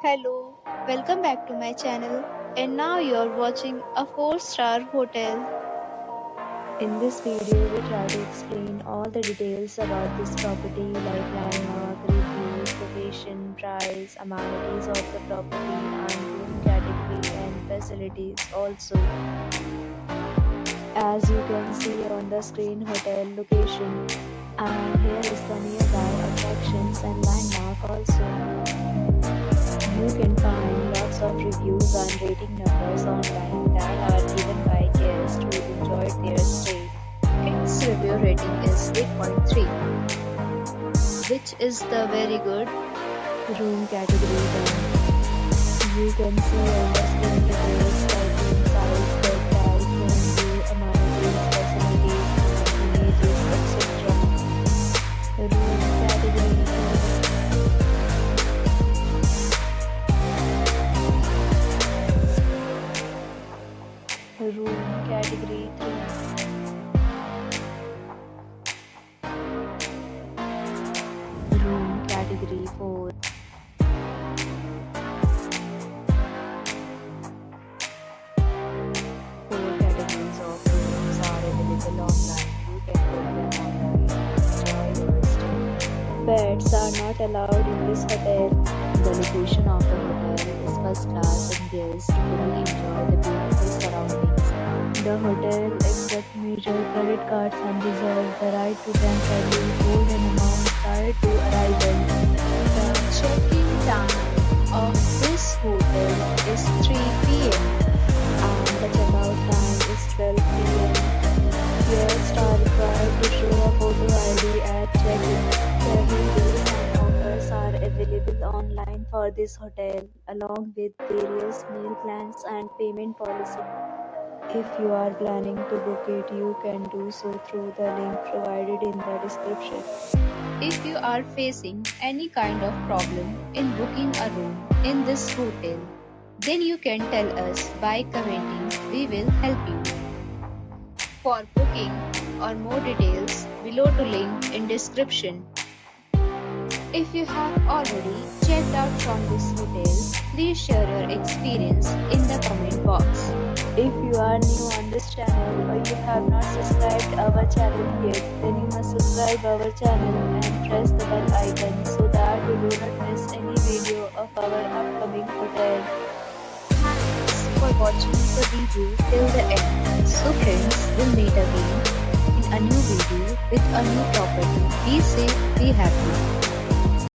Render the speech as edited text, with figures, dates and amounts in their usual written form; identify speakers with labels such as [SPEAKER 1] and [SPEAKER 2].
[SPEAKER 1] Hello, welcome back to my channel. And now you're watching a 4-star hotel.
[SPEAKER 2] In this video, we try to explain all the details about this property like landmark, reviews, location, price, amenities of the property, and room category and facilities also. As you can see on the screen, hotel location, and here is the nearby attractions and landmark also. You can find lots of reviews and rating numbers online that are given by guests who enjoyed their stay.
[SPEAKER 1] Its review rating is 8.3, which is the very good.
[SPEAKER 2] Room category done. You can see on the screen details like room size, bed type, room view, amenities, facilities, and images, etc. Room category Room category 3. Room category 4. Four categories of rooms are available online. You can book them online and enjoy your stay. Pets are not allowed in this hotel. The location of the hotel is first class and guests will enjoy the beautiful surroundings. The hotel accepts major credit cards and reserves the right to temporarily hold an amount prior to arrival.
[SPEAKER 1] The check-in time of this hotel is 3 p.m.
[SPEAKER 2] And the checkout time is 12 p.m. Guests are required to show a photo ID at check-in. Several deals and offers are available online for this hotel, along with various meal plans and payment policy. If you are planning to book it, you can do so through the link provided in the description.
[SPEAKER 1] If you are facing any kind of problem in booking a room in this hotel, then you can tell us by commenting. We will help you. For booking or more details, below to link in description. If you have already checked out from this hotel, please share your experience in the comment box.
[SPEAKER 2] If you are new on this channel or you have not subscribed our channel yet, then you must subscribe our channel and press the bell icon so that you do not miss any video of our upcoming hotel.
[SPEAKER 1] Thanks for watching the video till the end. So friends, we'll meet again in a new video with a new property. Be safe, be happy.